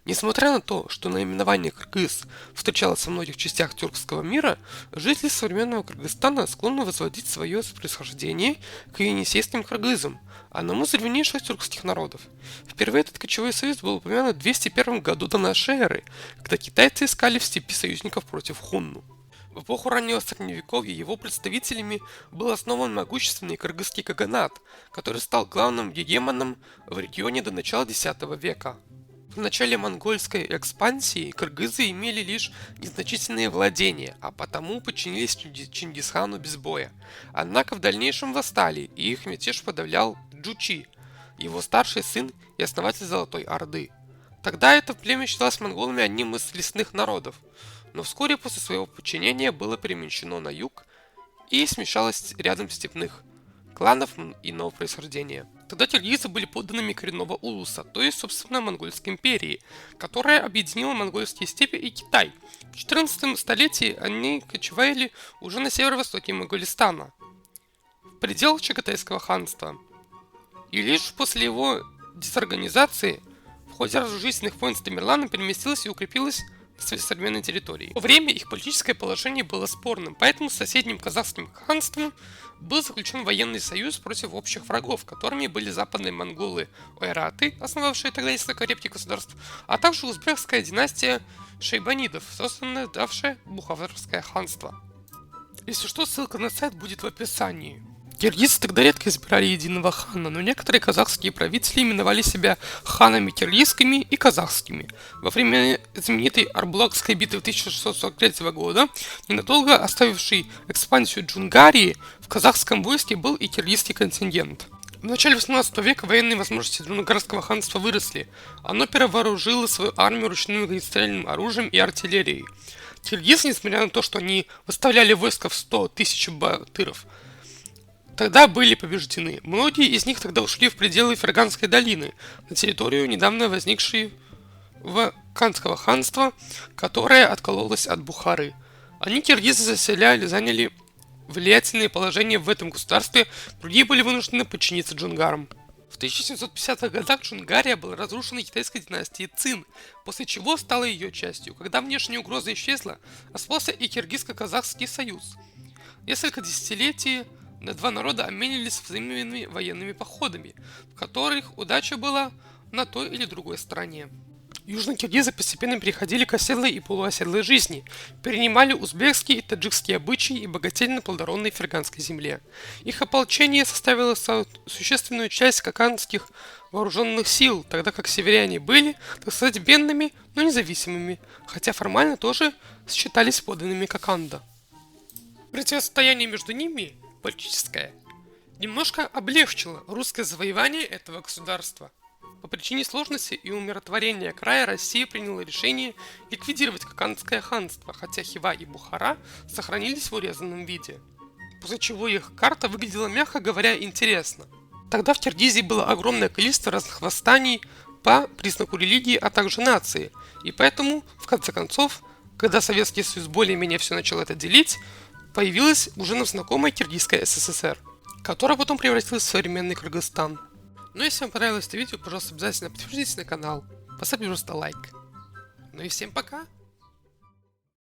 Несмотря на то, что наименование «кыргыз» встречалось во многих частях тюркского мира, жители современного Кыргызстана склонны возводить свое происхождение к енисейским кыргызам, одному из древнейших тюркских народов. Впервые этот кочевой союз был упомянут в 201 году до нашей эры, когда китайцы искали в степи союзников против хунну. В эпоху раннего средневековья его представителями был основан могущественный кыргызский каганат, который стал главным гегемоном в регионе до начала X века. В начале монгольской экспансии кыргызы имели лишь незначительные владения, а потому подчинились Чингисхану без боя. Однако в дальнейшем восстали, и их мятеж подавлял Джучи, его старший сын и основатель Золотой Орды. Тогда это племя считалось монголами одним из лесных народов, но вскоре после своего подчинения было перемещено на юг и смешалось рядом степных кланов иного происхождения. Тогда киргизы были подданными коренного улуса, то есть, собственно, Монгольской империи, которая объединила монгольские степи и Китай. В 14 столетии они кочевали уже на северо-востоке Монголистана, в пределах Чагатайского ханства. И лишь после его дезорганизации в ходе разрушительных войн с Тамерланом переместилась и укрепилась на современной территории. В то время их политическое положение было спорным, поэтому с соседним казахским ханством был заключен военный союз против общих врагов, которыми были западные монголы ойраты, основавшие тогда несколько крепких государств, а также узбекская династия шейбанидов, созданная давшее Бухарское ханство. Если что, ссылка на сайт будет в описании. Киргизы тогда редко избирали единого хана, но некоторые казахские правители именовали себя ханами киргизскими и казахскими. Во время знаменитой Арбулакской битвы 1643 года, ненадолго оставившей экспансию Джунгарии, в казахском войске был и киргизский контингент. В начале 18 века военные возможности Джунгарского ханства выросли. Оно перевооружило свою армию ручным огнестрельным оружием и артиллерией. Киргизы, несмотря на то, что они выставляли войско в 100 тысяч батыров, тогда были побеждены. Многие из них тогда ушли в пределы Ферганской долины, на территорию, недавно возникшей в Канского ханства, которое откололось от Бухары. Они, киргизы, заняли влиятельное положение в этом государстве, другие были вынуждены подчиниться джунгарам. В 1750-х годах Джунгария была разрушена китайской династией Цин, после чего стала ее частью. Когда внешняя угроза исчезла, остался и Киргизско-казахский союз. Несколько десятилетий на два народа обменивались взаимными военными походами, в которых удача была на той или другой стороне. Южные киргизы постепенно переходили к оседлой и полуоседлой жизни, перенимали узбекские и таджикские обычаи и богатели на плодородной ферганской земле. Их ополчение составило существенную часть каканских вооруженных сил, тогда как северяне были, так сказать, бедными, но независимыми, хотя формально тоже считались подданными Каканда. Противостояние между ними, политическое, немножко облегчило русское завоевание этого государства. По причине сложности и умиротворения края Россия приняла решение ликвидировать Каканское ханство, хотя Хива и Бухара сохранились в урезанном виде. После чего их карта выглядела, мягко говоря, интересно. Тогда в Киргизии было огромное количество разных восстаний по признаку религии, а также нации. И поэтому, в конце концов, когда Советский Союз более-менее все начал это делить, появилась уже нам знакомая Киргизская СССР, которая потом превратилась в современный Кыргызстан. Ну, если вам понравилось это видео, пожалуйста, обязательно подпишитесь на канал, поставьте просто лайк. Ну и всем пока!